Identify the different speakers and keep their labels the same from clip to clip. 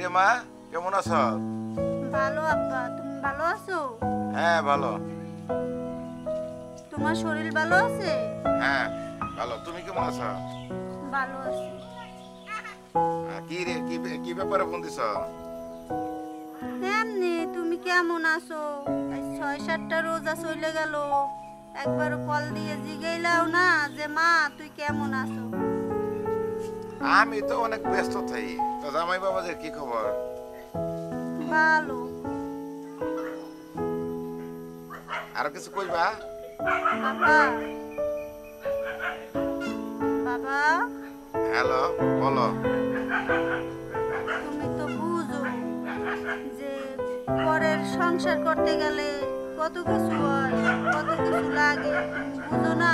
Speaker 1: কিরে মা কেমন আছো?
Speaker 2: ভালো আব্বা, তুমি ভালো আছো?
Speaker 1: হ্যাঁ ভালো।
Speaker 2: তোমার শরীর ভালো আছে?
Speaker 1: হ্যাঁ ভালো। তুমি কেমন আছো?
Speaker 2: ভালো আছি।
Speaker 1: কি রে কি ব্যাপারে ফোন দিছ?
Speaker 2: এমনি তুমি কেমন আছো? 6-7টা রোজা চলে গেল, একবার কল দিয়ে জিগাইলাও না যে মা তুই কেমন আছো?
Speaker 1: আমি তো অনেক ব্যস্ত থাই। তো জামাই বাবাদের কি খবর?
Speaker 2: ভালো।
Speaker 1: আর কিছু কইবা?
Speaker 2: বাবা বাবা
Speaker 1: হ্যালো বলো।
Speaker 2: তুমি তো বুঝো যে পরের সংসার করতে গেলে কত কিছু হয়, কত কিছু লাগে, তুমি বুঝো না?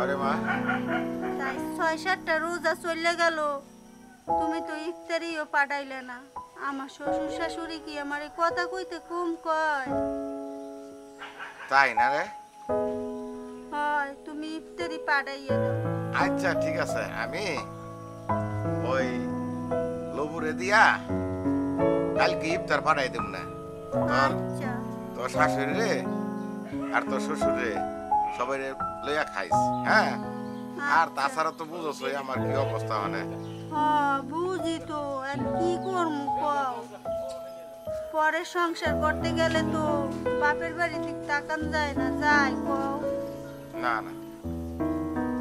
Speaker 1: আরে মা
Speaker 2: তাই 6-7টা রোজা চলে গেল, তুমি তো ইফতারিও পাঠাইলে না। আমার শ্বশুর শাশুড়ি কি আমার এই কথা কইতে কম কয়?
Speaker 1: তাই না রে?
Speaker 2: হয় তুমি ইফতারি পাঠাইয়া দাও।
Speaker 1: আচ্ছা ঠিক আছে, আমি ওই লবুরে দিয়া কালকে ইফতার পাঠাই দেব না।
Speaker 2: আচ্ছা
Speaker 1: তোর শাশুড়ি রে আর তোর শ্বশুর রে সবাই লইয়া খাইস। হ্যাঁ আর তাছাড়া তো বুঝোছই আমার কি অবস্থা মানে।
Speaker 2: হ্যাঁ বুঝি তো, আর কি করবো কও? পরে সংসার করতে গেলে তো বাপের বাড়ি থেকে তাকান যায় না, যায় কও?
Speaker 1: না না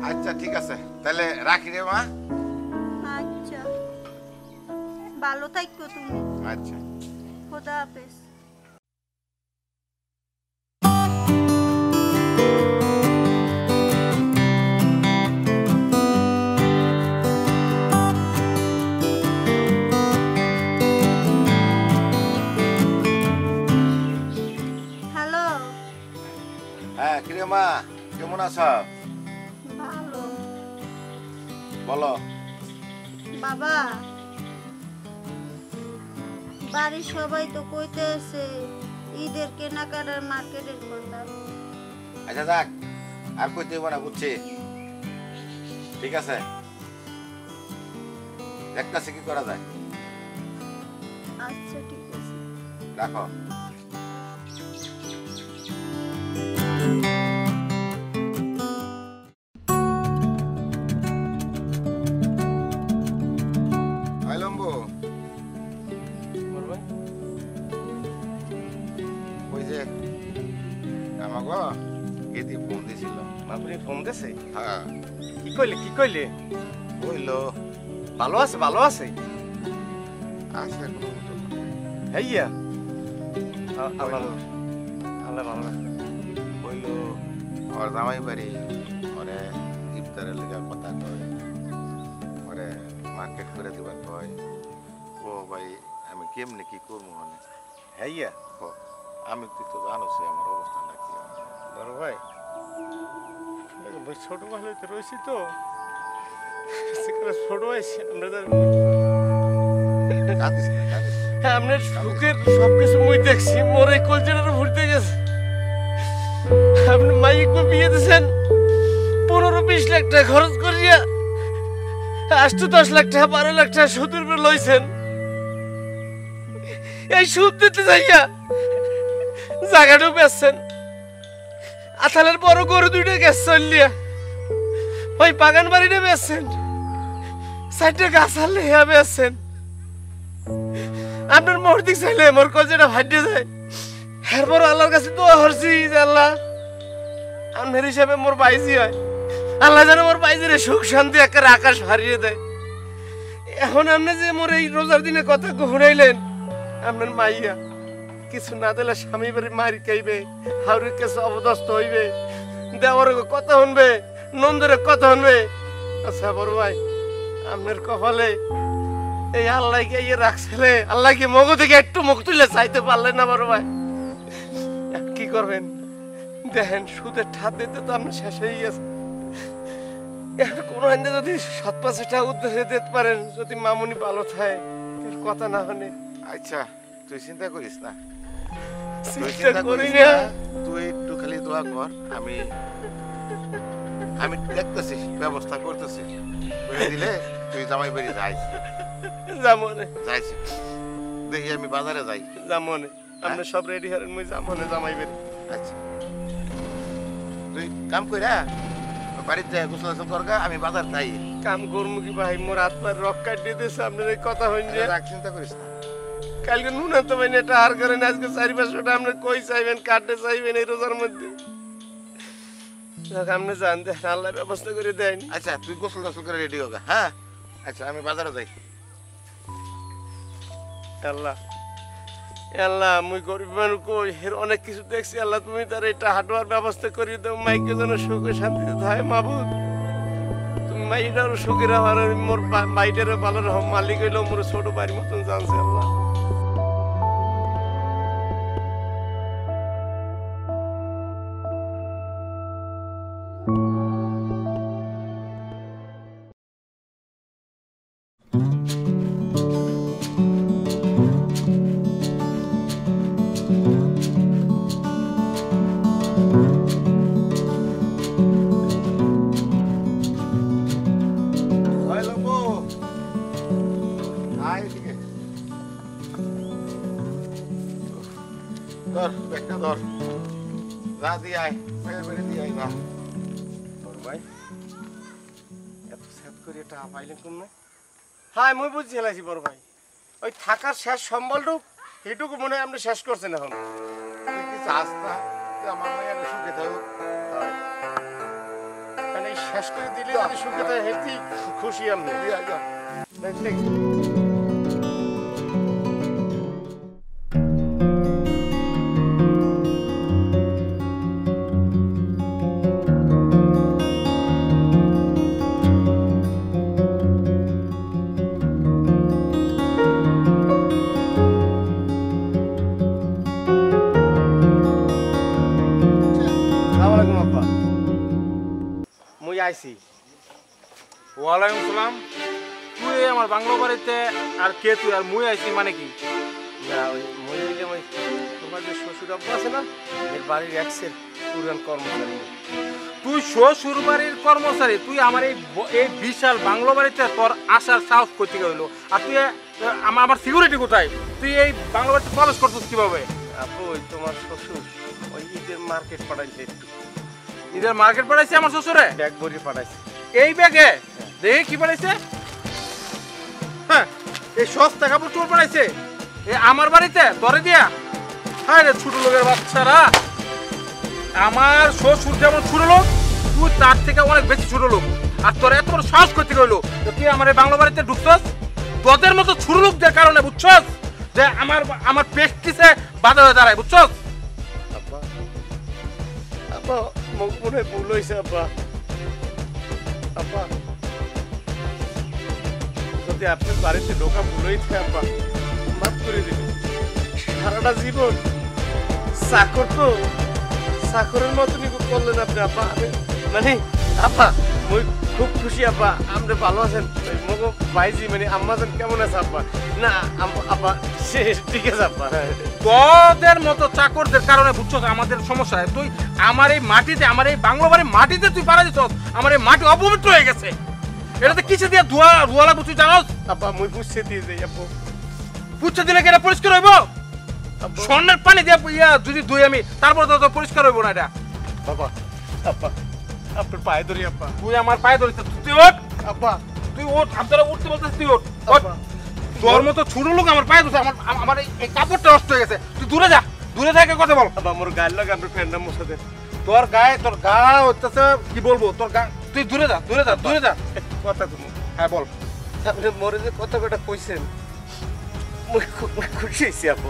Speaker 1: আচ্ছা ঠিক আছে তাহলে রাখি রে মা।
Speaker 2: আচ্ছা ভালো থাকো তুমি।
Speaker 1: আচ্ছা
Speaker 2: খোদা হাফেজ। হ্যালো।
Speaker 1: হ্যাঁ কিরে মা কেমন আছো?
Speaker 2: ভালো।
Speaker 1: বলো।
Speaker 2: বাবা বাড়ির সবাই তো কইতেছে ঈদের কেনাকাটার মার্কেটের কথা।
Speaker 1: আচ্ছা যাক আর কইতে হইব না বুঝছি। ঠিক আছে দেখতেছি কি করা যায়।
Speaker 2: আচ্ছা ঠিক আছে।
Speaker 1: রাখো। হাই লম্বু ওই যে আমাগো এদি ফোন দিছিল।
Speaker 3: আপনি ফোন দিছে?
Speaker 1: হ্যাঁ
Speaker 3: কি কইলে?
Speaker 1: বললো
Speaker 3: ভালো আছে
Speaker 1: আছে কোনো মতো।
Speaker 3: হইয়া আল্লাহ আল্লাহ ভালো
Speaker 1: বললো ওর জামাই বাড়ি ওরে ইফতারের লেগে কথা কয়, ওরে মার্কেট করে দিবার কয়। ও ভাই আমি কেমনে কি করবো মানে।
Speaker 3: হইয়া
Speaker 1: আমি তুই তো জানোস আমার অবস্থাটা কি।
Speaker 3: বড় ভাই ছোট ভাই তো রয়েছি তো ছোট ভাই আপনার সুখের সবকিছু মুই দেখছি, মোর এই কলচারের ভুলতে গেছে। আপনি মাইকে বিয়ে দিয়েছেন 15-20 লাখ টাকা খরচ করিয়া, 8-10 লাখ টাকা 12 লাখ টাকা সুদের উপরে লইছেন। এই সুদ দিতে যাইয়া জায়গাটাও বেচছেন, আথালের বড় গরু 2টা গ্যাস চললিয়া ওই বাগান বাড়িটা বেচছেন, 4টা গাছ আনলে হ্যাঁ বেচছেন। আপনার মর্দিক চাইলে মোর কলজাটা ফাটিয়ে যায়। এরপর আল্লাহর কাছে দোয়া করছি যে আল্লাহ আপনার হিসাবে মোর বাইজি হয়, আল্লাহ যেন মোর বাইজির সুখ শান্তি একেবারে আকাশ হারিয়ে দেয়। এখন আপনি যে মোর এই রোজার দিনে কথা ঘুরাইলেন, আপনার মাইয়া কিছু না দিলে স্বামী বাড়ি মারি খাইবে, হাউরির কাছে অবদস্ত হইবে, দেওয়ার কথা শুনবে, নন্দরে কথা শুনবে। আচ্ছা বড় ভাই আপনার কপালে এই আল্লাহকে ইয়ে রাখছিলে, আল্লাহকে মগ থেকে একটু মুখ তুলে চাইতে পারলেন না বড় ভাই। কি করবেন দেখেন, সুদের ঠাত দিতে তো আপনি শেষ হয়ে গেছে। কোনো আইনে যদি 7-5 টাকা উদ্দেশ্যে দিতে পারেন, যদি মামুনি ভালো থাকে কথা না হলে।
Speaker 1: আচ্ছা তুই চিন্তা করিস না,
Speaker 3: চিন্তা করি না।
Speaker 1: তুই একটু খালি দোয়া কর, আমি দেখতেছি ব্যবস্থা করতেছি। দিলে তুই জামাই বাড়ি যাইস।
Speaker 3: যাবো না।
Speaker 1: যাইছি দেখি আমি বাজারে যাই।
Speaker 3: জামনে আপনি সব রেডি হরেন মুই জামনে জামাইবেন।
Speaker 1: আচ্ছা তুই কাম কইরা বাড়িতে গোসল টোসল করগা, আমি বাজার যাই।
Speaker 3: কাম করমু কি ভাই, মোর হাত পায়ের রক কাট দিতেছে আপনার এই কথা হইন যে।
Speaker 1: রাখ, চিন্তা করিস না।
Speaker 3: কালকে নুনা তো ভাই এটা হার করেন, আজকে 4-500 টাকা আপনি কই চাইবেন, কাটতে চাইবেন এই রোজার মধ্যে। আপনি জান দেন, আল্লাহ ব্যবস্থা করে দেন।
Speaker 1: আচ্ছা তুই গোসল টোসল করে রেডি হোগা। হ্যাঁ আচ্ছা আমি বাজারে যাই।
Speaker 3: আল্লাহ আল্লাহ মুই গরিব মানুষ কই এর অনেক কিছু দেখছি, আল্লাহ তুমি তার এটা হাঁটুয়ার ব্যবস্থা করিয়ে দাও, মাইকে যেন সুখে শান্তিতে থাকে মাবুদ। তুমি মাইটারও সুখে রাখো, আর মোর মাইটারও ভালো রাখো, মালিক হইলো মোর ছোট বাড়ির মতন জানছে আল্লাহ।
Speaker 1: হয় লম্বু, আয় এদিকে। ধর ব্যাগটা ধর, যা দিয়ে আয়, বেড়ে দিয়ে আয়। না
Speaker 3: বড় ভাই এত সেট করে এটা পাইলেন কোন না? হ্যাঁ মুই বুঝছি হেলাইছি বড় ভাই, ওই থাকার শেষ সম্বলটুক এইটুকু মনে হয় আপনি শেষ করছেন এখন।
Speaker 1: তুই কি চাস না যে আমার মায়ের সুখে থাকুক?
Speaker 3: মানে এই শেষ করে দিলে যদি সুখে থাকে হেঁটেই খুশি আমি।
Speaker 1: দিয়ে আয়, যা।
Speaker 3: আসসালামু আলাইকুম আব্বা। মুই আইছি।
Speaker 4: ওয়ালাইকুম সালাম। তুই আমার বাংলো বাড়িতে আর কে তুই আর মুই আইছি মানে কি?
Speaker 3: না ওই মুই হইলে ওই তোমার যে শ্বশুর আব্বা আছে না, এর বাড়ির এক্সের পুরান কর্মচারী।
Speaker 4: তুই শ্বশুর বাড়ির কর্মচারী, তুই আমার এই বিশাল বাংলো বাড়িতে তোর আসার সাহস করতে গেলো, আর তুই আমার সিকিউরিটি কোথায়? তুই এই বাংলো বাড়িতে প্রবেশ করছিস কিভাবে?
Speaker 3: আপু ওই তোমার শ্বশুর ওই ঈদের মার্কেট পাঠাইছে, একটু
Speaker 4: ঈদের মার্কেট পাঠাইছে আমার শ্বশুরে?
Speaker 3: ব্যাগ ভরিয়ে পাঠাইছে।
Speaker 4: এই ব্যাগে দেখে কি পাঠাইছে? হ্যাঁ এই সস্তা কাপড় চোর পাঠাইছে এই আমার বাড়িতে তোরে দিয়া? হ্যাঁ রে ছোট লোকের বাচ্চারা, আমার শ্বশুর যেমন ছোট লোক, তুই তার থেকে অনেক বেশি ছোট লোক, আর তোর এত বড় সাহস করতে গেলো তুই আমার এই বাংলা বাড়িতে ঢুকছস তোদের মতো ছোট লোকদের কারণে, বুঝছস? যে আমার প্র্যাকটিসে বাধা হয়ে দাঁড়ায়, বুঝছস?
Speaker 3: আব্বা আব্বা মুখ মনে হয় ভুল হয়েছে আব্বা। আব্বা যদি আপনার বাড়িতে ঢোকা ভুল হয়েছে আব্বা, মাফ করে দিবেন। সারাটা জীবন চাকর তো চাকরের মতনই করলেন আপনি আব্বা। আমি মানে আব্বা মুই খুব খুশি আব্বা, আপনি ভালো আছেন। মগো ভাইজি মানে আম্মাজান কেমন আছে আব্বা? না আব্বা সে ঠিক আছে আব্বা।
Speaker 4: তোদের মতো চাকরদের কারণে বুঝছস আমাদের সমস্যা। তুই আমার এই মাটিতে, আমার এই বাংলো বাড়ির মাটিতে তুই পাড়া দিছস, আমার এই মাটি অপবিত্র হয়ে গেছে। এটাতে কিছু দিয়ে ধোয়া লাগবে তুই জানোস?
Speaker 3: আব্বা মুই বুঝতে দিয়ে যাই আব্বু।
Speaker 4: পুচ্ছে দিলে কি এটা পরিষ্কার হইব? স্বর্ণের পানি দিয়ে যদি ধুই আমি, তারপর তো পরিষ্কার হইব না এটা।
Speaker 3: বাবা আব্বা আপনার পায়ে ধরি আব্বা।
Speaker 4: তুই আমার পায়ে ধরিস, তুই ওঠ
Speaker 3: আব্বা
Speaker 4: তুই ওঠ, আপনারা উঠতে বলতেছিস তুই ওঠ। ওঠ। তোর মতো ছোট লোক আমার পায়ে ধরছে, আমার এই কাপড়টা নষ্ট হয়ে গেছে। তুই দূরে যা, দূরে থেকে কথা বল।
Speaker 3: আব্বা মোর গায়ের লাগে আপনার ফ্যান্ডা মশা দেন।
Speaker 4: তোর গা হইতেছে কি বলবো, তোর গা, তুই দূরে যা, দূরে যা, দূরে যা।
Speaker 3: কথা তুমি
Speaker 4: হ্যাঁ বল।
Speaker 3: আপনি মোরে যে কথা কটা কইছেন মুই খুশি হয়েছি আপু।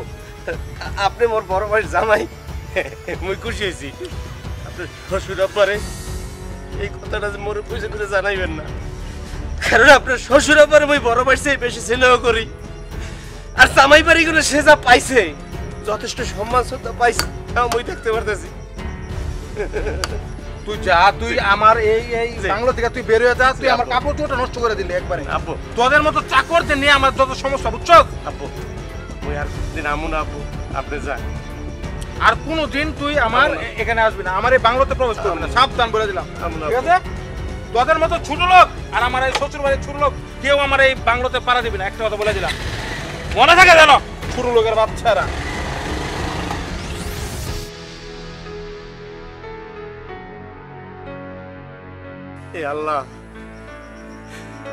Speaker 3: আপনি মোর বড় ভাইয়ের জামাই, মুই খুশি হয়েছি। আপনার শ্বশুর আব্বারে এই কথাটা যে মোরে পয়সা করে জানাইবেন না, কারণ আপনার শ্বশুর আব্বারে মুই বড় ভাইয়ের চেয়ে বেশি ছেলেও করি। আর জামাই বাড়ি করে সে যা পাইছে, যথেষ্ট সম্মান শ্রদ্ধা পাইছে, তাও মুই দেখতে পারতেছি।
Speaker 4: তুই যা, তুই আমার এই বাংলো থেকে তুই বের হয়ে যা। তুই আমার কাপড় চোটা নষ্ট করে দিলি একবারে।
Speaker 3: আপু
Speaker 4: তোদের মতো চাকরদের নিয়ে আমার যত সমস্যা, বুঝছস?
Speaker 3: আপু মুই আর দিন আমু না আপু, আপনি যান।
Speaker 4: আর কোনোদিন তুই আমার এখানে আসবি না, আমার এই বাংলোতে প্রবেশ করবি না, সাবধান বলে দিলাম, ঠিক আছে? তোদের মতো ছোট লোক আর আমার এই শ্বশুর বাড়ির ছোট লোক কেউ আমার এই বাংলোতে পাড়া দিবি না, একটা কথা বলে দিলাম, মনে থাকে জানো। ছোট লোকের বাচ্চারা।
Speaker 3: এ আল্লাহ,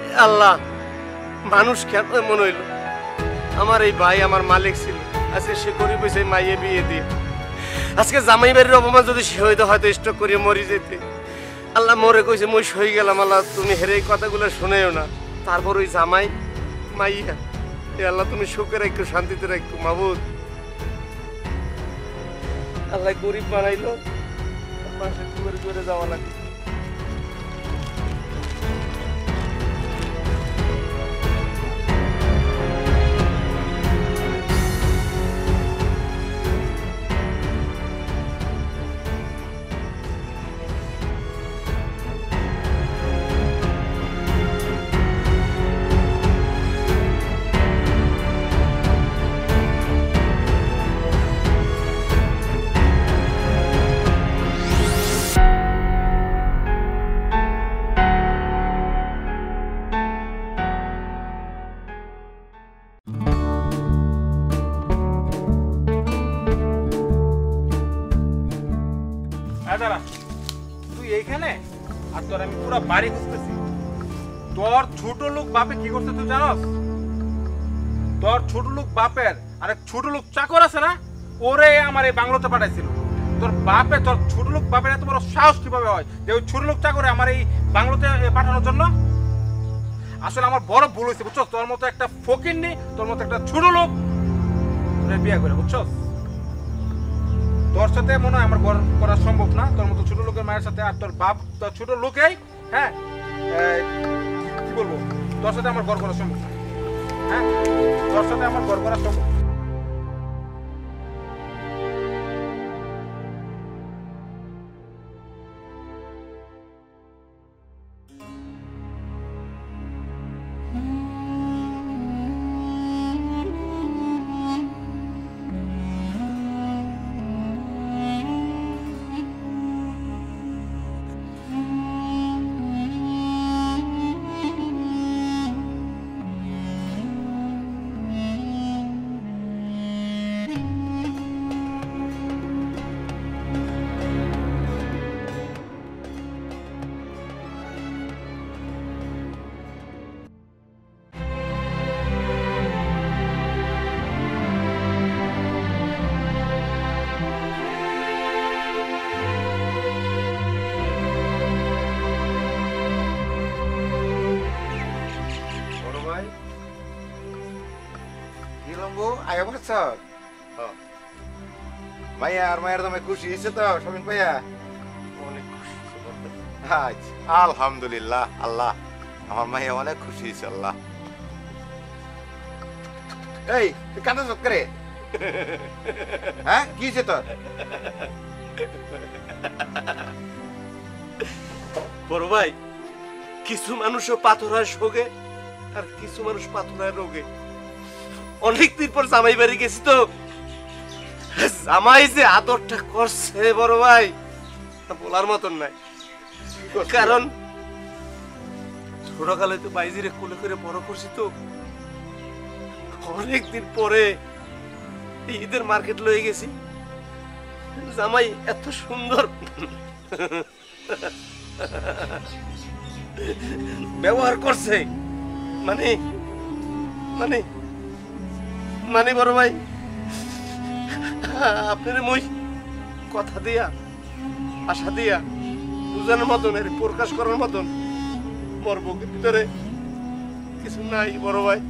Speaker 3: এ আল্লাহ, মানুষ কেন এমন হইল? আমার এই ভাই আমার মালিক ছিল, আজকে সে গরিব হয়েছে মাইয়ে বিয়ে দিয়ে। আজকে জামাই বাড়ির অপমান যদি সে হইতো হয়তো স্ট্রোক করিয়ে মরে যেতে। আল্লাহ মরে কইছে মই সই গেলাম। আল্লাহ তুমি হেরে এই কথাগুলো শুনেও না। তারপর ওই জামাই মাইয়া, এ আল্লাহ তুমি সুখে রাখো, শান্তিতে রাখো মাবুদ। আল্লাহ গরিব বানাইলো, মানুষের করে করে যাওয়া লাগে।
Speaker 4: তুই এইখানে আর তোর আমি পুরো বাড়ি খুঁজতেছি। তোর ছোট লোক বাপে কি করছে তুই জানোস? তোর ছোট লোক বাপের আরেক ছোট লোক চাকর আছে না, ওরে আমার এই বাংলোতে পাঠাইছিল। তোর বাপে, তোর ছোট লোক বাপের এত বড় সাহস কিভাবে হয় যে ওই ছোট লোক চাকরে আমার এই বাংলোতে পাঠানোর জন্য? আসলে আমার বড় ভুল হয়েছে বুঝছস। তোর মতো একটা ফকিন্নি, তোর মতো একটা ছোট লোক বিয়ে করে, বুঝছস? তোর সাথে মনে হয় আমার ঘর করা সম্ভব না, তোর মতো ছোট লোকের মায়ের সাথে। আর তোর বাপ তোর ছোট লোকেই, হ্যাঁ কি বলবো, তোর সাথে আমার ঘর করা সম্ভব না। হ্যাঁ, তোর সাথে আমার ঘর করা সম্ভব।
Speaker 1: মাইয়া আর মায়ের দামে খুশি হয়েছে তো শপিং পাইয়া?
Speaker 3: অনেক খুশি।
Speaker 1: আলহামদুলিল্লাহ, আল্লাহ আমার মাইয়া অনেক খুশি হয়েছে। আল্লাহ এই তুই কাঁদা চট করে, হ্যাঁ কি হয়েছে তোর?
Speaker 3: বড় ভাই, কিছু মানুষও পাথর হয় শোকে, আর কিছু মানুষ পাথর হয় রোগে। অনেকদিন পর জামাই বাড়ি গেছি তো, জামাই যে আদরটা করছে বড় ভাই বলার মতন নাই। কারণ ছোটকালে তো বাইজিরে কোলে করে বড় করছি তো, অনেকদিন পরে ঈদের মার্কেট লয়ে গেছি, জামাই এত সুন্দর ব্যবহার করছে, মানে মানে মানে বড় ভাই আপনার মই কথা দিয়া, আশা দিয়া, বুঝানোর মতন, প্রকাশ করার মতন মোর বুকের ভিতরে কিছু নাই বড় ভাই,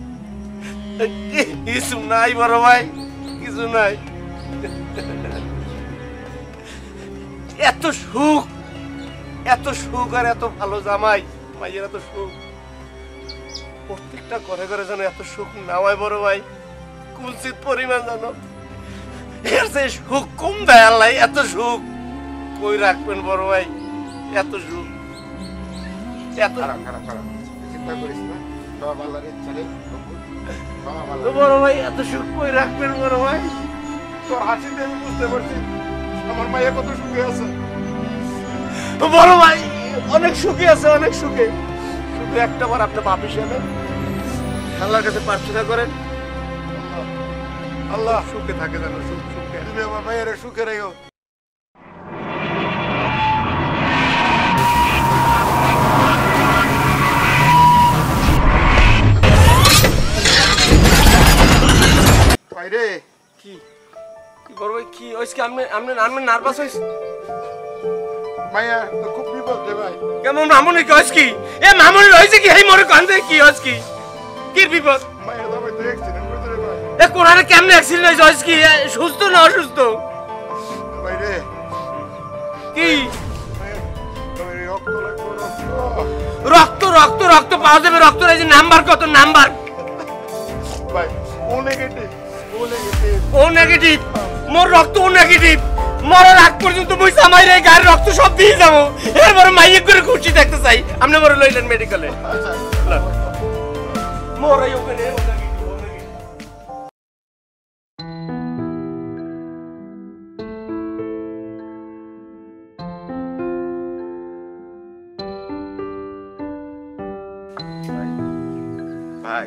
Speaker 3: কিছু নাই বড় ভাই, কিছু নাই। এত সুখ, এত সুখ আর এত ভালো জামাই, মাইয়ের এত সুখ, প্রত্যেকটা ঘরে ঘরে যেন এত সুখ না হয় বড় ভাই, কুলচিত পরিমাণ জানো এর যে সুখ কম দেয় আল্লাহ। এত সুখ কই রাখবেন বড় ভাই, এত সুখ, এত
Speaker 1: চিন্তা করিস না, সব আল্লাহর ইচ্ছা রে।
Speaker 3: বড় ভাই এত সুখ কই রাখবেন বড় ভাই?
Speaker 1: তোর হাসিতে আমি বুঝতে পারছি আমার মাইয়া কত সুখে আছে।
Speaker 3: বড় ভাই অনেক সুখে আছে, অনেক সুখে। শুধু একটা বার আপনার বাপ হিসেবে আল্লাহর কাছে প্রার্থনা করেন,
Speaker 1: আল্লাহ
Speaker 3: সুখে থাকে যেন সুখে।
Speaker 1: তুমি আমার ভাইয়ের সুখে রাখো। ভাইরে
Speaker 3: কি কি বড় ভাই কি হইছে কি আপনি নার্ভাস হইছে
Speaker 1: মাইয়া তো খুব বিপদ রে ভাই।
Speaker 3: কেমন মামুনি কি হইছে কি এ মামুনি হইছে কি এই মরে কান্দে কি হইছে কি বিপদ
Speaker 1: মাইয়া তো ভাই অ্যাক্সিডেন্ট করতে রে ভাই।
Speaker 3: এ কোনারে কেমনে অ্যাক্সিডেন্ট হইছে কি সুস্থ না অসুস্থ
Speaker 1: ভাইরে
Speaker 3: কি
Speaker 1: ভাই রক্ত লাগবে
Speaker 3: রক্ত রক্ত রক্ত পাওয়া যাবে রক্ত এই যে নাম্বার কত নাম্বার
Speaker 1: ভাই ও নেগেটিভ ও নেগেটিভ
Speaker 3: ও নেগেটিভ মোর রক্ত ও নেগেটিভ মরার আগ পর্যন্ত মুই সামাইরে গায়ের রক্ত সব দিয়ে যাবো এরপরে মাইয়ে করে খুশি থাকতে চাই আপনি মরে লইলেন মেডিকেলে
Speaker 1: আচ্ছা
Speaker 3: মরাই ওখানে ও নেগেটিভ
Speaker 1: ভাই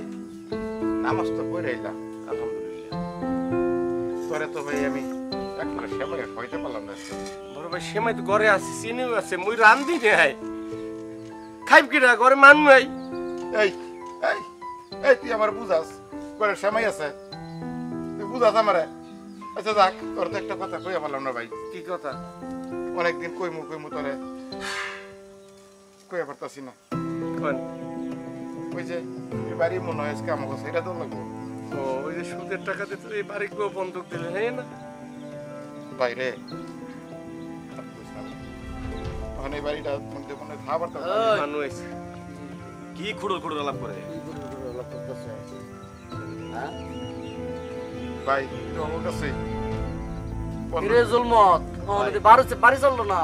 Speaker 1: নামাজ তো পড়ে এলাম আলহামদুলিল্লাহ। তোরে তো ভাই আমি একবার সেবাই হইতে পারলাম না।
Speaker 3: বড় ভাই সেমাই তো ঘরে আছে চিনিও আছে মুই রান্ধি নাই খাইব কিনা ঘরে মান নাই
Speaker 1: এই এই এই তুই আমার বুঝাস করে সেমাই আছে তুই বুঝাস আমারে। আচ্ছা যাক তোর তো একটা কথা কইয়া পারলাম না ভাই।
Speaker 3: কি কথা
Speaker 1: অনেকদিন কইমু তোরে কইয়া পারতাছি না।
Speaker 3: কোন
Speaker 1: ওই যে এই বাড়ি মনে হয় আজকে আমাকে সেটা তো লাগবো
Speaker 3: ও ওই যে সুদের টাকা দিতে এই বাড়ি কেউ বন্ধক দিলে হ্যাঁ না
Speaker 1: বাইরে। এখন এই বাড়িটা মধ্যে মনে থা পারতাম
Speaker 3: মানুষ আছে
Speaker 5: কি খুড়ো খুড়ো আলাপ করে
Speaker 1: ভাই আমার কাছে
Speaker 6: কিরে জুলমত আমাদের বাড়ি চললো না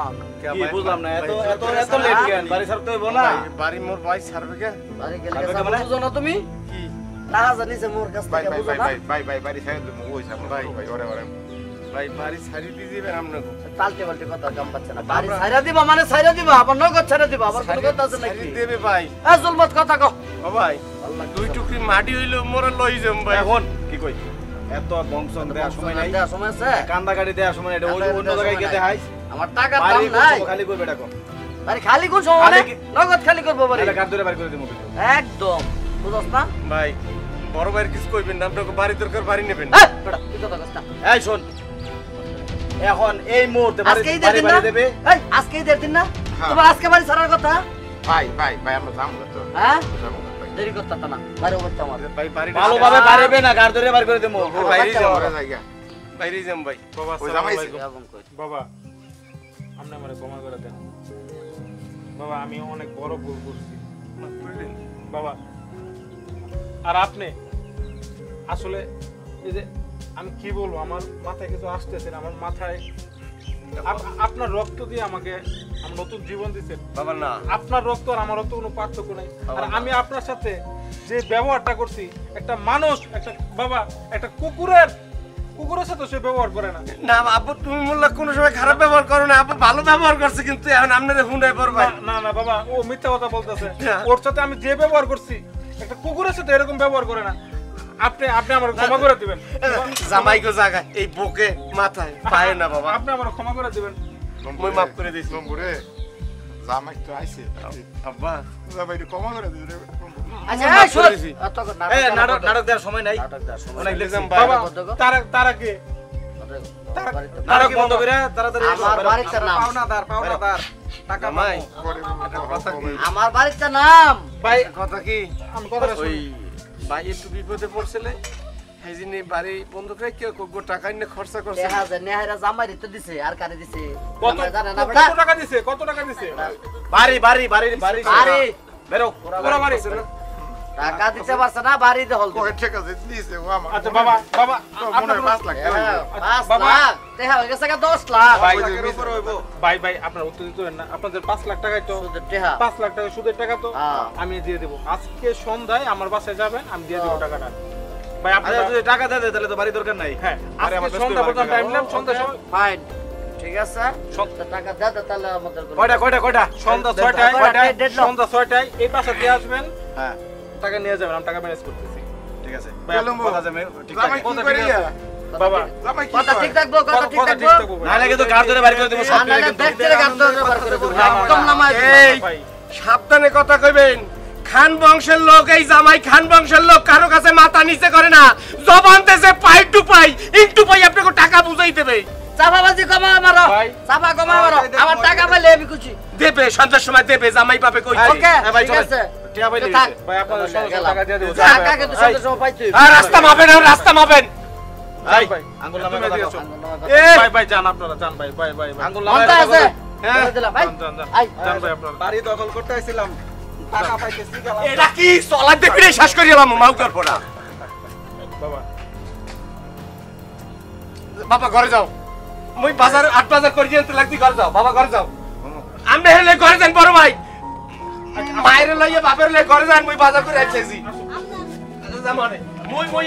Speaker 5: কি বুঝলাম না এত এত এত লেট কেন বাড়ি ছাড়তে হইব না
Speaker 3: বাড়ি মোর ভাই ছাড়বে কে
Speaker 6: বাড়ি গেলে
Speaker 5: আগে
Speaker 6: গেছে,
Speaker 5: মানে?
Speaker 6: বুঝো না তুমি
Speaker 3: কি
Speaker 6: টাকা জানিছে মোর কাছ
Speaker 1: ভাই
Speaker 6: থেকে
Speaker 1: ভাই
Speaker 6: বুঝো
Speaker 1: ভাই
Speaker 6: না
Speaker 1: ভাই ভাই ভাই বাড়ি ছেড়ে দেবো ওই সামনে ভাই ভাই ওরে ওরে
Speaker 3: ভাই বাড়ি ছাড়ি দিয়ে দিবেন আপনাকে
Speaker 6: পাল্টে পাল্টে কথা কাম পাচ্ছে না বাড়ি ছাইরা দিবা মানে ছাইরা দিবা আবার নগদ ছাইরা দিবা আবার কোনো কথা আছে নাকি
Speaker 3: ছাড়ি দেবে ভাই
Speaker 6: এ জুলমত কথা কও
Speaker 3: ও ভাই দুই টুকরি মাটি হইলো মোরা লই যাম ভাই
Speaker 5: এখন কি কই এত বংশন দেওয়ার সময় নাই
Speaker 6: দেওয়ার সময় আছে
Speaker 5: কান্দা গাড়ি দেওয়ার সময় নাই এটা ওই অন্য জায়গায় গিয়ে দেখাইস
Speaker 6: আমার টাকার দাম
Speaker 5: বাড়ি
Speaker 6: নাই
Speaker 5: খালি করবে এটা কোন
Speaker 6: বাড়ি খালি কোন সময় মানে
Speaker 5: খালি কি-
Speaker 6: নগদ খালি করবো বাড়ি
Speaker 5: তাহলে কার ধরে বাড়ি করে দেবো
Speaker 6: একদম বুঝছ না
Speaker 3: ভাই বড় ভাইয়ের কিছু কইবেন না আপনাকে বাড়ি দরকার বাড়ি নেবেন
Speaker 6: এ বেটা তুই কথা কস না
Speaker 5: এই শোন এখন এই মুহূর্তে বাড়ি
Speaker 6: আজকেই
Speaker 5: বাড়ি
Speaker 6: দিন না
Speaker 5: বাড়ি দেবে
Speaker 6: এই আজকেই দিন না
Speaker 1: হ্যাঁ।
Speaker 6: তোমার আজকে বাড়ি ছাড়ার কথা
Speaker 1: ভাই ভাই ভাই আমরা যাবো তো
Speaker 6: হ্যাঁ
Speaker 1: যাবো ভাই
Speaker 6: দেরি করতে না বাইরে করতে আমার
Speaker 3: ভাই বাড়ি
Speaker 5: ভালোভাবে বাড়িবে না কার ধরে বাড়ি করে দেবো
Speaker 3: বাইরে যাম
Speaker 1: ওরে জায়গা
Speaker 3: বাইরে যাম ভাই
Speaker 4: বাবা
Speaker 1: ওই
Speaker 4: আসসালামু
Speaker 1: জামাই
Speaker 4: আলাইকুম।
Speaker 6: এবং কই
Speaker 4: বাবা আপনি আমারে ক্ষমা করে দেন বাবা আমি অনেক বড় ভুল করছি বাবা আর আপনি আসলে এই যে আমি কি বলবো আমার মাথায় কিছু আসতেছে না, আমার মাথায় আপনার রক্ত দিয়ে আমাকে আমার নতুন জীবন দিচ্ছেন
Speaker 3: বাবা না
Speaker 4: আপনার রক্ত আর আমার রক্ত কোনো পার্থক্য নাই আর আমি আপনার সাথে যে ব্যবহারটা করছি একটা মানুষ একটা বাবা একটা কুকুরের সাথে সে ব্যবহার করে না
Speaker 3: না আব্বু তুমি মোল্লা কোনো সময় খারাপ ব্যবহার করো না আব্বু ভালো ব্যবহার করছে কিন্তু এখন আপনাদের হুন্ডায় পর ভাই
Speaker 4: না না বাবা ও মিথ্যা কথা বলতেছে
Speaker 3: না।
Speaker 4: ওর সাথে আমি যে ব্যবহার করছি একটা কুকুরের সাথে এরকম ব্যবহার করে না আপনি আপনি আমার ক্ষমা করে দিবেন
Speaker 3: জামাইগো জায়গা এই বুকে মাথায় পায় না বাবা
Speaker 4: আপনি আমার ক্ষমা করে দিবেন
Speaker 3: মই মাফ করে দিয়েছি
Speaker 1: নম্বরে জামাই তো আইছে
Speaker 3: আব্বা
Speaker 1: জামাই ক্ষমা করে দিবে
Speaker 6: আচ্ছা
Speaker 3: মাফ
Speaker 6: এই শোন
Speaker 3: করে দিছি।
Speaker 6: এত কথা
Speaker 5: এই নাটক নাটক দেওয়ার সময় নাই
Speaker 6: নাটক দেওয়ার সময়
Speaker 5: অনেক
Speaker 6: নাই।
Speaker 5: লেগেছে
Speaker 4: বাবা
Speaker 6: বদ্ধ-
Speaker 4: তারা কি
Speaker 6: বাড়িতে-
Speaker 5: নাটক বন্ধ করে তাড়াতাড়ি
Speaker 6: আমার বাড়িতে নাম
Speaker 3: জামাই
Speaker 1: কথা কি
Speaker 6: আমার বাড়িতে নাম
Speaker 4: ভাই
Speaker 3: কথা কি
Speaker 4: আমি কথাটা
Speaker 3: ওই
Speaker 4: শুনি
Speaker 3: ভাই একটু বিপদে পড়ছিলে এই জন্য বাড়ি বন্ধ করে কেউ কেউ টাকা নিয়ে খরচা করছে
Speaker 6: দেখা যায় নেহারা জামাই তো দিছে আর কারে দিছে
Speaker 4: কত
Speaker 6: জামাই জানে না
Speaker 4: কত
Speaker 6: বেটা
Speaker 4: টাকা দিছে কত টাকা দিছে
Speaker 5: বাড়ি বাড়ি বাড়ি বাড়ি
Speaker 6: বাড়ি
Speaker 5: বেরো
Speaker 4: পুরো বাড়ি
Speaker 6: টাকা দিতে পারছে না বাড়ি দখল
Speaker 1: কয় ঠিক আছে দিছে ও আমার
Speaker 4: আচ্ছা বাবা বাবা
Speaker 1: মনে হয় 5 লাখ টাকা হইবে।
Speaker 6: 5
Speaker 4: বাবা।
Speaker 6: লাখ দেখা হয়ে গেছে 10 লাখ
Speaker 4: ভাই
Speaker 1: ওই যে মিছে-
Speaker 4: ভাই ভাই আপনার উত্তর দিতে না আপনাদের 5 লাখ টাকাই তো
Speaker 6: শুধু টেহা
Speaker 4: 5 লাখ টাকা সুদের টাকা তো
Speaker 6: হ্যাঁ।
Speaker 4: আমি দিয়ে দেবো আজকে সন্ধ্যায় আমার বাসায় যাবেন আমি দিয়ে দেবো টাকাটা ভাই আপনি
Speaker 5: আচ্ছা যদি টাকা দেয় তাহলে তো বাড়ি দরকার নাই
Speaker 4: হ্যাঁ
Speaker 5: আরে আমার
Speaker 4: আজকে
Speaker 5: ব্যস্ত
Speaker 4: সন্ধ্যা
Speaker 5: বাড়ি
Speaker 4: পর্যন্ত
Speaker 5: টাকা।
Speaker 4: টাইম নিলাম সন্ধ্যা
Speaker 6: ফাইন ঠিক আছে তো টাকা দে দে তাহলে আমাদের কোনো-
Speaker 5: কয়টা কয়টা কয়টা
Speaker 4: সন্ধ্যা
Speaker 5: দেন তো,
Speaker 4: 6টায়
Speaker 6: কয়টায়? deadlock?
Speaker 4: সন্ধ্যা 6টায় এই বাসা দিয়ে আসবেন
Speaker 5: হ্যাঁ
Speaker 4: টাকা নিয়ে যাবেন আমি টাকা ম্যানেজ করতেছি
Speaker 5: ঠিক আছে
Speaker 4: ভাই,
Speaker 1: চলো,
Speaker 5: কথা যাবে ঠিক
Speaker 1: জামাই
Speaker 5: আছে
Speaker 1: কি করিয়া
Speaker 4: বাবা
Speaker 1: জামাই কি
Speaker 6: কথা
Speaker 1: কয়?
Speaker 6: ঠিক থাকবো, কথা ঠিক
Speaker 4: কথা
Speaker 6: থাকবো।
Speaker 4: থাকবো ভাই।
Speaker 5: নাহলে কিন্তু গাড় ধরে বাইরে করে দেবো সব
Speaker 6: আর নাহলে
Speaker 5: কিন্তু
Speaker 6: ব্যাগ থেকে গাড় ধরে বার করে দেবো। একদম নামায় দিবো।
Speaker 3: এই
Speaker 4: ভাই
Speaker 3: সাবধানে কথা কইবেন। খান বংশের লোক, এই জামাই খান বংশের লোক, কারো কাছে মাথা নিচে করে না। জবান দেশে পাই টু পাই, ইন্টু পাই আপনাকে টাকা বুঝাই দেবে।
Speaker 6: চাপাবাজি কমা আমারো,
Speaker 4: ভাই।
Speaker 6: চাপা কমা আমারো। আমার টাকা পাইলে আমি খুশি।
Speaker 3: দেবে সন্ধ্যার সময় দেবে, জামাই পাবে কই।
Speaker 6: ওকে,
Speaker 5: ভাই,
Speaker 6: ঠিক
Speaker 5: চলেন।
Speaker 6: আছে।
Speaker 5: টিয়া ভাই
Speaker 6: থাক।
Speaker 4: ভাই আপনাদের সব
Speaker 6: গেলাম।
Speaker 4: টাকা দিয়ে দেবো
Speaker 6: টাকা কিন্তু সন্ধ্যার সময় পাইছি।
Speaker 3: আর রাস্তা মাপেন, আর রাস্তা মাপেন।
Speaker 5: ভাই
Speaker 4: ভাই
Speaker 5: আঙ্গুল
Speaker 4: তুমি
Speaker 5: নামে কথা
Speaker 4: দিয়েছো।
Speaker 5: কও।
Speaker 3: এ
Speaker 4: ভাই ভাই যান আপনারা যান ভাই ভাই ভাই ভাই।
Speaker 5: আঙ্গুল নামে
Speaker 6: মনটা
Speaker 5: কথা
Speaker 6: আছে?
Speaker 5: কও।
Speaker 3: হ্যাঁ।
Speaker 6: বলে দিলাম, ভাই।
Speaker 4: যান যান
Speaker 6: আই।
Speaker 4: যান ভাই আপনারা
Speaker 5: বাড়ি দখল করতে আইছিলাম টাকা পাইতেছি গেলাম
Speaker 3: এটা কি চলা দেখবি রে, শ্বাস করিয়ে এলাম মাউকার পড়া।
Speaker 4: বাবা
Speaker 3: বাবা ঘরে যাও, মুই বাজার ৮ বাজার করি যেতে লাগতি, ঘরে যাও বাবা, ঘরে যাও। আমরা হেলে ঘরে যান বড় ভাই, মায়ের লইয়া বাপের লইয়া ঘরে যান, মুই বাজার করে আইছি। জামানে মুই মুই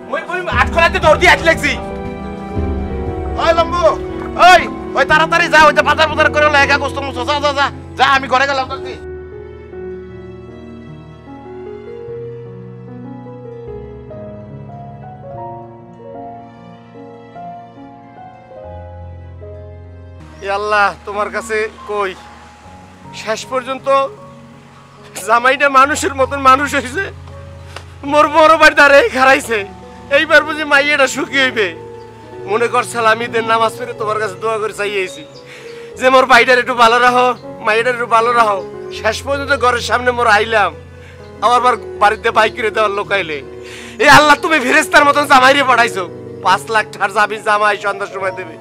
Speaker 3: মুই মুই ৮ খোলাতে দৌড় দিয়ে আইছি।
Speaker 1: ওই লম্বু, ওই তাড়াতাড়ি যা, ওই যে বাজার বাজার করে লেখা গোস্ত মুছো, যা যা যা যা, আমি ঘরে গেলাম তাড়াতাড়ি।
Speaker 3: এ আল্লাহ, তোমার কাছে কই শেষ পর্যন্ত জামাইটা মানুষের মতন মানুষ হইছে, মোর বড় ভাই দাঁড়াই খারাইছে। এইবার বুঝি মাইয়াটা সুখী হইবে। মনে করছিলাম ঈদের নামাজ পড়ে তোমার কাছে দোয়া করে চাইয়েছি যে মোর ভাইটার একটু ভালো রাখো, মাইয়াটার একটু ভালো রাখো। শেষ পর্যন্ত ঘরের সামনে মোর আইলাম, আমার বাড়িতে বাইক করে দেওয়ার লোক আইলে। এ আল্লাহ, তুমি ফেরেস্তার মতন জামাইরে পাঠাইছো। 5 লাখ টাকার যাবি জামাই সন্ধ্যার সময় দেবে।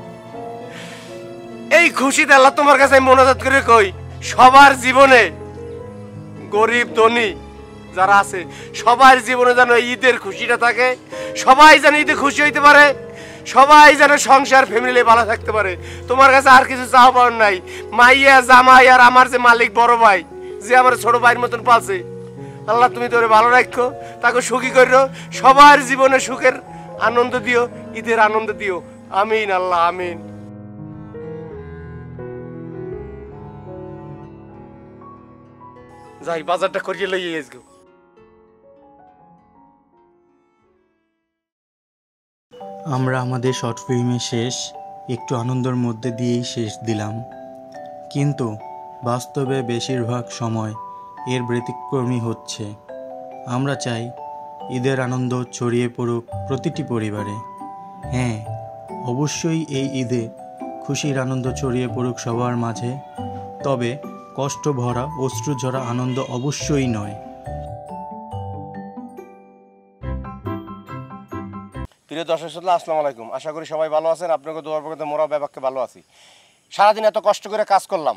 Speaker 3: এই খুশিতে আল্লাহ তোমার কাছে আমি মোনাজাত করে কই, সবার জীবনে গরিব ধনী যারা আছে সবার জীবনে যেন ঈদের খুশিটা থাকে, সবাই যেন ঈদে খুশি হইতে পারে, সবাই যেন সংসার ফ্যামিলি ভালো থাকতে পারে। তোমার কাছে আর কিছু চাওয়া পাওয়ার নাই। মাইয়া জামাই আর আমার যে মালিক বড় ভাই, যে আমার ছোট ভাইয়ের মতন পালছে, আল্লাহ তুমি তোরে ভালো রাখো, তাকে সুখী করো, সবার জীবনে সুখের আনন্দ দিও, ঈদের আনন্দ দিও। আমিন আল্লাহ, আমিন। যাই বাজারটা করিয়ে লইয়ে আসবো।
Speaker 7: আমরা আমাদের শর্ট ফিল্মে শেষ একটু আনন্দের মধ্যে দিয়েই শেষ দিলাম, কিন্তু বাস্তবে বেশিরভাগ সময় এর ব্যতিক্রমী হচ্ছে। আমরা চাই ঈদের আনন্দ ছড়িয়ে পড়ুক প্রতিটি পরিবারে। হ্যাঁ, অবশ্যই এই ঈদে খুশির আনন্দ ছড়িয়ে পড়ুক সবার মাঝে, তবে কষ্ট ভরা অশ্রু ঝরা আনন্দ অবশ্যই নয়।
Speaker 3: প্রিয় দর্শক শ্রোতা, আসসালামু আলাইকুম। আশা করি সবাই ভালো আছেন। আপনাকে দোয়ার পক্ষে মোরাও ব্যাপারকে ভালো আছি। সারাদিন এত কষ্ট করে কাজ করলাম,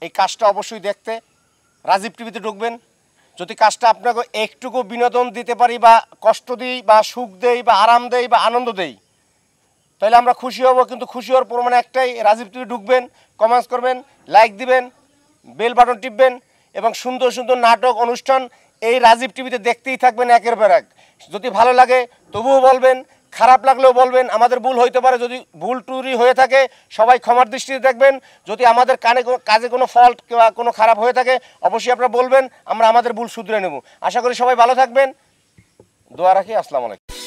Speaker 3: এই কাজটা অবশ্যই দেখতে রাজীব টিভিতে ঢুকবেন। যদি কাজটা আপনাকে একটুকু বিনোদন দিতে পারি, বা কষ্ট দিই, বা সুখ দেই, বা আরাম দেই, বা আনন্দ দেই, তাহলে আমরা খুশি হব। কিন্তু খুশি হওয়ার প্রমাণ একটাই, রাজীব টিভি ঢুকবেন, কমেন্টস করবেন, লাইক দিবেন, বেল বাটন টিপবেন, এবং সুন্দর সুন্দর নাটক অনুষ্ঠান এই রাজীব টিভিতে দেখতেই থাকবেন একের পর এক। যদি ভালো লাগে তবুও বলবেন, খারাপ লাগলেও বলবেন। আমাদের ভুল হইতে পারে, যদি ভুল টুরি হয়ে থাকে সবাই ক্ষমার দৃষ্টিতে দেখবেন। যদি আমাদের কাজে কোনো ফল্ট বা কোনো খারাপ হয়ে থাকে অবশ্যই আপনারা বলবেন, আমরা আমাদের ভুল শুধরে নেব। আশা করি সবাই ভালো থাকবেন, দোয়া রাখি। আসসালামু আলাইকুম।